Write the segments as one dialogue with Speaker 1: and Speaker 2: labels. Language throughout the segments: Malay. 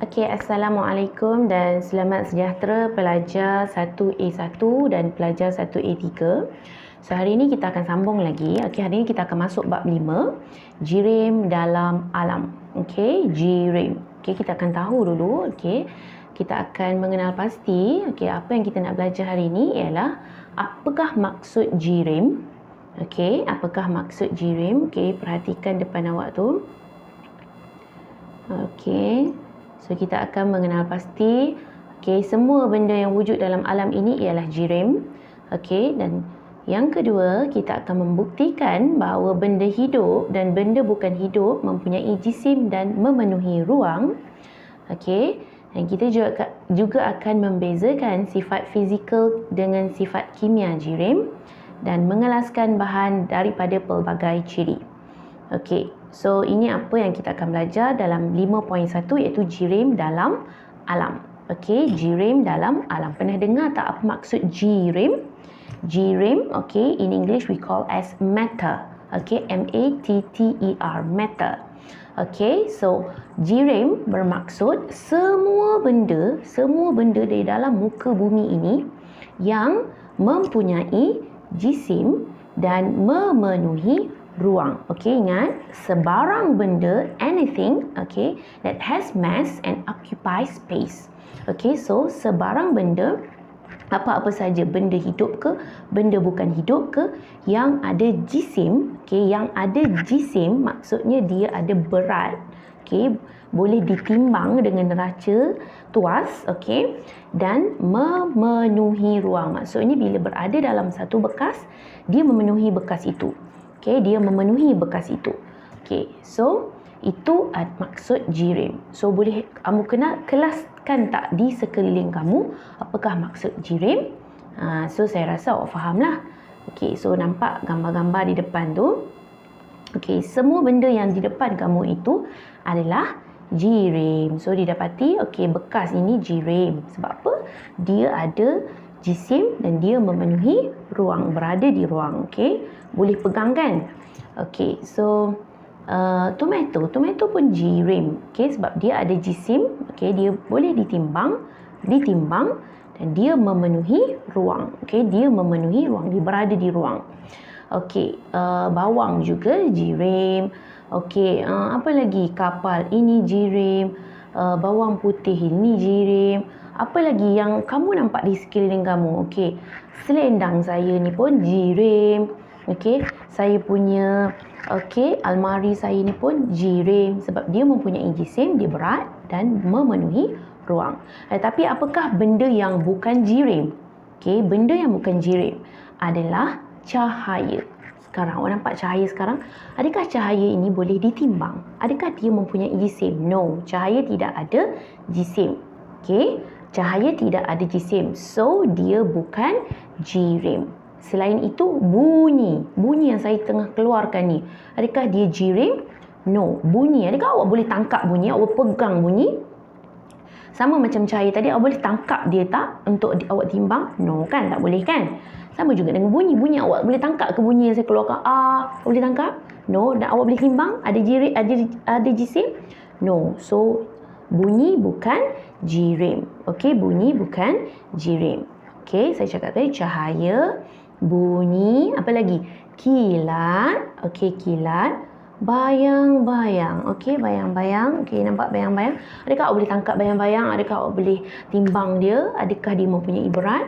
Speaker 1: Okey, Assalamualaikum dan selamat sejahtera pelajar 1A1 dan pelajar 1A3. So, hari ini kita akan sambung lagi. Okey, hari ini kita akan masuk bab 5, jirim dalam alam. Okey, jirim. Okey, kita akan tahu dulu. Okey, kita akan mengenal pasti. Okey, apa yang kita nak belajar hari ini ialah apakah maksud jirim? Okey, apakah maksud jirim? Okey, perhatikan depan awak tu. Okey. So, kita akan mengenal pasti, semua benda yang wujud dalam alam ini ialah jirim. Dan yang kedua, kita akan membuktikan bahawa benda hidup dan benda bukan hidup mempunyai jisim dan memenuhi ruang. Dan kita juga akan membezakan sifat fizikal dengan sifat kimia jirim dan mengelaskan bahan daripada pelbagai ciri. So ini apa yang kita akan belajar dalam 5.1 iaitu jirim dalam alam. Jirim dalam alam. Pernah dengar tak apa maksud jirim? Jirim, in English we call as matter. M-A-T-T-E-R, matter. So jirim bermaksud semua benda di dalam muka bumi ini yang mempunyai jisim dan memenuhi ruang. Ingat, sebarang benda, anything, that has mass and occupies space. So sebarang benda, apa-apa saja, benda hidup ke, benda bukan hidup ke, yang ada jisim, yang ada jisim maksudnya dia ada berat, boleh ditimbang dengan neraca tuas, dan memenuhi ruang. Maksudnya bila berada dalam satu bekas, dia memenuhi bekas itu. Dia memenuhi bekas itu. So itu maksud jirim. So boleh kamu kena kelaskan tak di sekeliling kamu apakah maksud jirim? So saya rasa awak fahamlah. So nampak gambar-gambar di depan tu. Semua benda yang di depan kamu itu adalah jirim. So didapati bekas ini jirim. Sebab apa? Dia ada jisim dan dia memenuhi ruang, berada di ruang. Boleh pegang kan? So tomato pun jirim, sebab dia ada jisim, dia boleh ditimbang dan dia memenuhi ruang. Dia memenuhi ruang, dia berada di ruang. Bawang juga jirim. Apa lagi? Kapal ini jirim. Bawang putih ini jirim. Apa lagi yang kamu nampak di sekeliling kamu? Selendang saya ni pun jirim. Saya punya almari saya ni pun jirim sebab dia mempunyai jisim, dia berat dan memenuhi ruang. Tapi apakah benda yang bukan jirim? Benda yang bukan jirim adalah cahaya. Sekarang awak nampak cahaya sekarang? Adakah cahaya ini boleh ditimbang? Adakah dia mempunyai jisim? No, cahaya tidak ada jisim. Cahaya tidak ada jisim. So dia bukan jirim. Selain itu, bunyi yang saya tengah keluarkan ni, adakah dia jirim? No. Bunyi, adakah awak boleh tangkap bunyi? Awak pegang bunyi? Sama macam cahaya tadi, awak boleh tangkap dia tak untuk awak timbang? No kan, tak boleh kan? Sama juga dengan bunyi awak boleh tangkap ke bunyi yang saya keluarkan? Boleh tangkap? No. Dan awak boleh timbang? Ada jisim? No. So bunyi bukan jirim. Bunyi bukan jirim. Saya cakap tadi cahaya, bunyi, apa lagi? Kilat. Kilat. Bayang-bayang. Bayang-bayang. Nampak bayang-bayang? Adakah awak boleh tangkap bayang-bayang? Adakah awak boleh timbang dia? Adakah dia mempunyai berat?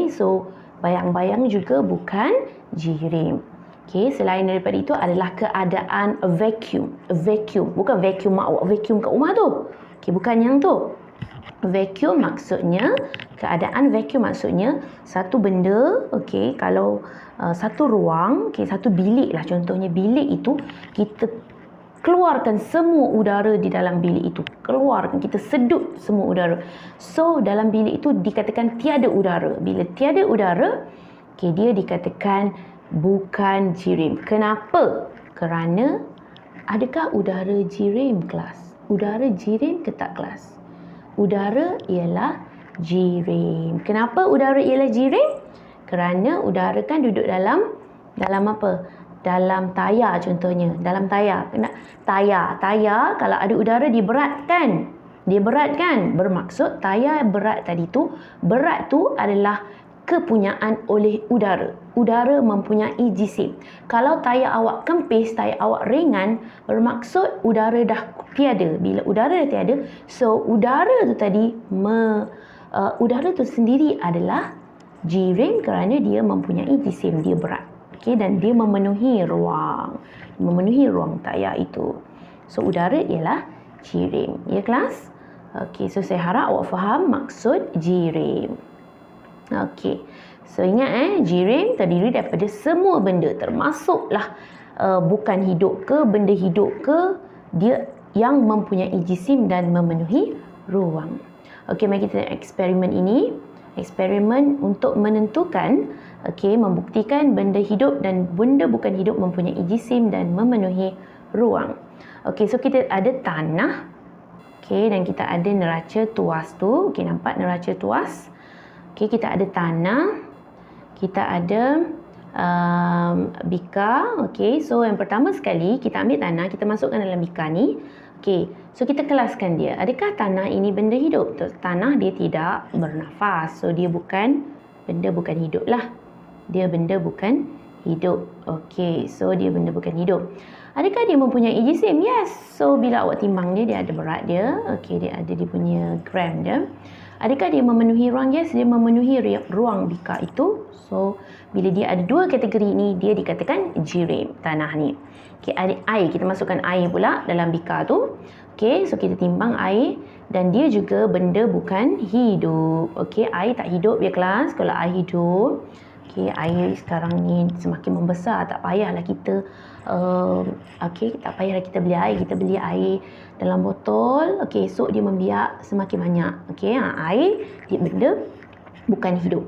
Speaker 1: So bayang-bayang juga bukan jirim. Selain daripada itu adalah keadaan vacuum. Vacuum, bukan vacuum awak vacuum kat rumah tu. Bukan yang tu. Vacuum maksudnya, keadaan vacuum maksudnya satu benda, kalau satu ruang, satu bilik lah contohnya, bilik itu kita keluarkan semua udara di dalam bilik itu. Keluarkan, kita sedut semua udara. So dalam bilik itu dikatakan tiada udara. Bila tiada udara, dia dikatakan bukan jirim. Kenapa? Kerana adakah udara jirim kelas? Udara jirim ke tak kelas? Udara ialah jirim. Kenapa udara ialah jirim? Kerana udara kan duduk dalam apa? Dalam tayar contohnya. Dalam tayar. Tayar kalau ada udara dia berat kan? Dia berat kan? Bermaksud tayar berat tadi tu, berat tu adalah kepunyaan oleh udara. Udara mempunyai jisim. Kalau tayar awak kempis, tayar awak ringan, bermaksud udara dah tiada. Bila udara dah tiada, so udara tu tadi, udara tu sendiri adalah jirim kerana dia mempunyai jisim, dia berat. Okey, dan dia memenuhi ruang tayar itu. So udara ialah jirim. Ya kelas? Okey, so saya harap awak faham maksud jirim. Okey. So ingat jirim terdiri daripada semua benda, termasuklah bukan hidup ke, benda hidup ke, dia yang mempunyai jisim dan memenuhi ruang. Okey, mari kita tengok eksperimen ini. Eksperimen untuk menentukan, membuktikan benda hidup dan benda bukan hidup mempunyai jisim dan memenuhi ruang. Okey, so kita ada tanah. Okey, dan kita ada neraca tuas tu. Okey, nampak neraca tuas? Okey, kita ada tanah. Kita ada bika. Okey, so yang pertama sekali kita ambil tanah, kita masukkan dalam bika ni. Okey, so kita kelaskan dia. Adakah tanah ini benda hidup? Tanah dia tidak bernafas. So dia bukan benda bukan hidup lah. Dia benda bukan hidup. Okey, so dia benda bukan hidup. Adakah dia mempunyai jisim? Yes. So bila awak timbang dia, dia ada berat dia. Okey, dia ada dia punya gram dia. Adakah dia memenuhi ruang? Yes, dia memenuhi ruang bika itu. So bila dia ada dua kategori ini, dia dikatakan jirim tanah ni. Okey, ada air. Kita masukkan air pula dalam bika tu. Okey, so kita timbang air dan dia juga benda bukan hidup. Okey, air tak hidup ya kelas. Kalau air hidup, okey, air sekarang ni semakin membesar, tak payahlah kita tak payahlah kita beli air. Kita beli air dalam botol. Okey, esok dia membiak semakin banyak. Okey, air dia benda bukan hidup.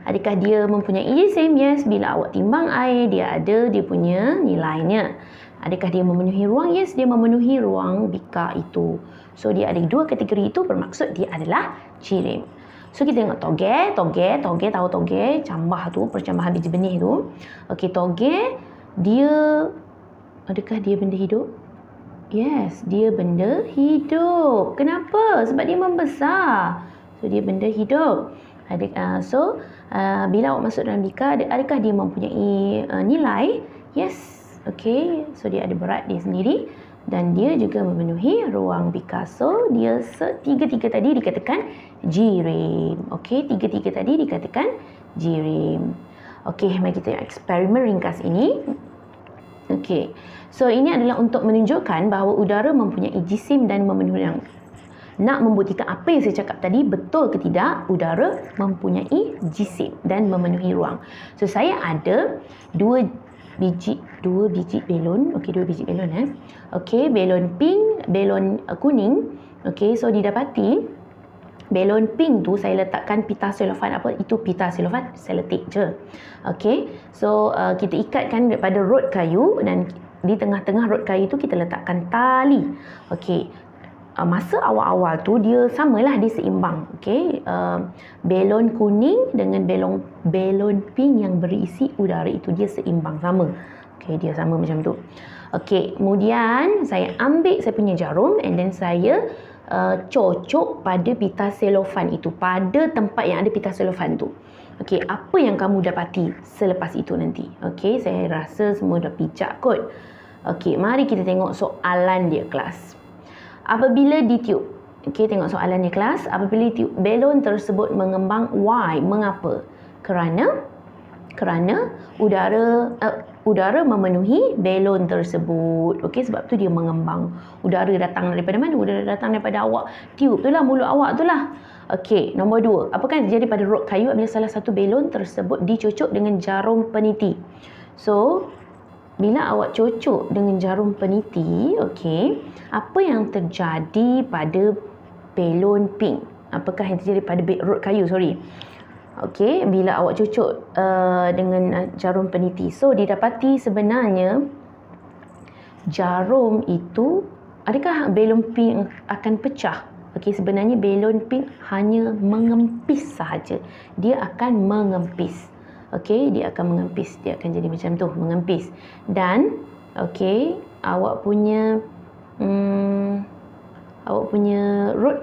Speaker 1: Adakah dia mempunyai jisim? Yes, bila awak timbang air, dia ada dia punya nilainya. Adakah dia memenuhi ruang? Yes, dia memenuhi ruang bika itu. So dia ada dua kategori itu, bermaksud dia adalah jirim. So kita tengok toge, tahu toge, cambah tu, percambahan biji benih tu. Okey, toge dia, adakah dia benda hidup? Yes, dia benda hidup. Kenapa? Sebab dia membesar. So dia benda hidup. Bila awak masuk dalam bika, adakah dia mempunyai nilai? Yes. Okey, so dia ada berat dia sendiri dan dia juga memenuhi ruang bika. So dia tiga-tiga tadi dikatakan jirim. Okey, tiga-tiga tadi dikatakan jirim. Okey, mari kita tengok eksperimen ringkas ini. Okey, so ini adalah untuk menunjukkan bahawa udara mempunyai jisim dan memenuhi ruang. Nak membuktikan apa yang saya cakap tadi betul ke tidak, udara mempunyai jisim dan memenuhi ruang. So saya ada dua biji belon. Okey, dua biji belon Okey, belon pink, belon kuning. Okey, so didapati belon pink tu saya letakkan pita selofan. Apa itu pita selofan? Selotip je. Okey, so kita ikatkan daripada rod kayu dan di tengah-tengah rod kayu tu kita letakkan tali. Okey, masa awal-awal tu dia samalah, dia seimbang. Okey, belon kuning dengan belon pink yang berisi udara itu dia seimbang, sama. Okey, dia sama macam tu. Okey, kemudian saya ambil saya punya jarum and then saya cocok pada pita selofan itu, pada tempat yang ada pita selofan tu. Okey, apa yang kamu dapati selepas itu nanti? Okey, saya rasa semua dah pijak kot. Okey, mari kita tengok soalan dia kelas. Apabila ditiup, okey, tengok soalan dia kelas. Apabila ditiup, belon tersebut mengembang. Why? Mengapa? Kerana udara memenuhi belon tersebut. Okey, sebab tu dia mengembang. Udara datang daripada mana? Udara datang daripada awak tiup tu lah, mulut awak tu lah. Okey, nombor 2. Apakah yang terjadi pada rod kayu apabila salah satu belon tersebut dicocok dengan jarum peniti? So, bila awak cocok dengan jarum peniti, okey, apa yang terjadi pada belon pink? Apakah yang terjadi pada rod kayu? Okey, bila awak cocok dengan jarum peniti. So, didapati sebenarnya jarum itu, adakah belon pink akan pecah? Okey, sebenarnya belon pink hanya mengempis sahaja. Dia akan mengempis. Okey, dia akan mengempis. Dia akan jadi macam tu, mengempis. Dan, okey, awak punya awak punya rod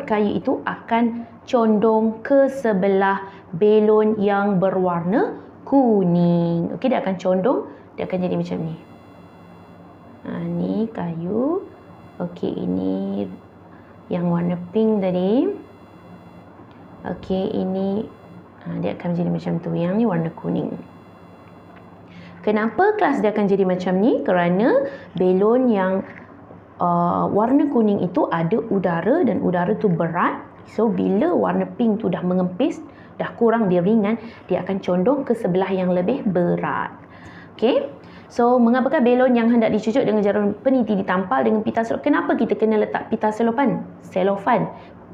Speaker 1: kayu itu akan condong ke sebelah belon yang berwarna kuning. Okey, dia akan condong, dia akan jadi macam ni. Ni kayu. Okey, ini yang warna pink tadi. Okey, ini dia akan jadi macam tu. Yang ni warna kuning. Kenapa kelas dia akan jadi macam ni? Kerana belon yang warna kuning itu ada udara dan udara tu berat. So bila warna pink tu dah mengempis, dah kurang, dia ringan, dia akan condong ke sebelah yang lebih berat. Okey. So mengapakah belon yang hendak dicucuk dengan jarum peniti ditampal dengan pita selofan? Kenapa kita kena letak pita selofan?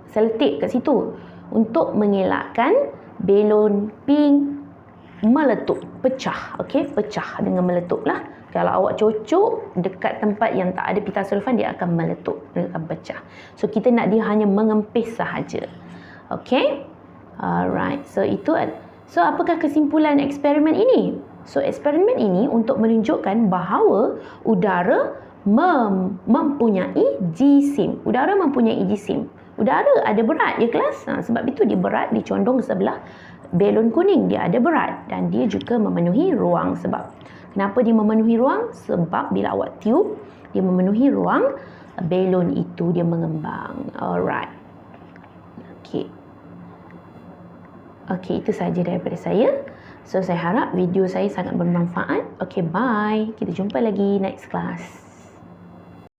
Speaker 1: Selotip kat situ untuk mengelakkan belon pink meletup, pecah. Okey, pecah dengan meletup lah. Kalau awak cucuk dekat tempat yang tak ada pita selofan, dia akan meletup, dia akan pecah. So kita nak dia hanya mengempis sahaja. Okey. Alright. So apakah kesimpulan eksperimen ini? So eksperimen ini untuk menunjukkan bahawa udara mempunyai jisim. Udara mempunyai jisim. Udara ada berat ya kelas. Sebab itu dia berat, dicondong ke sebelah belon kuning. Dia ada berat dan dia juga memenuhi ruang. Sebab kenapa dia memenuhi ruang? Sebab bila awak tiup, dia memenuhi ruang, belon itu dia mengembang. Alright. Okey, itu sahaja daripada saya. So saya harap video saya sangat bermanfaat. Okey, bye. Kita jumpa lagi next class.